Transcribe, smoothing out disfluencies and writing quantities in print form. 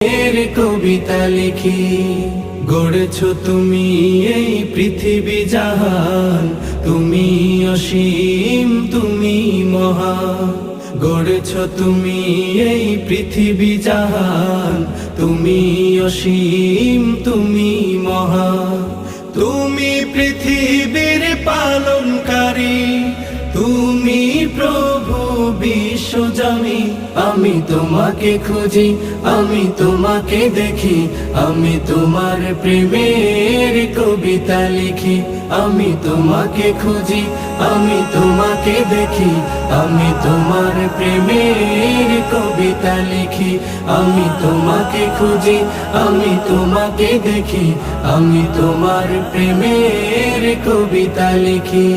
এর কবিতা লিখি। গড়েছ তুমি এই পৃথিবী জাহান, তুমি অসীম তুমি মহান। গড়েছ তুমি এই পৃথিবী জাহান, তুমি অসীম তুমি মহান। তুমি পৃথিবীর পালনকারী, তুমি প্রভু বিশ্বজামি। আমি তোমাকে খুঁজি, আমি তোমাকে দেখি, আমি তোমার প্রেমের কবিতা লিখি। আমি তোমাকে খুঁজি, আমি তোমাকে দেখি, আমি তোমার প্রেমের কবিতা লিখি। আমি তোমাকে খুঁজি, আমি তোমাকে দেখি, আমি তোমার প্রেমের কবিতা লিখি।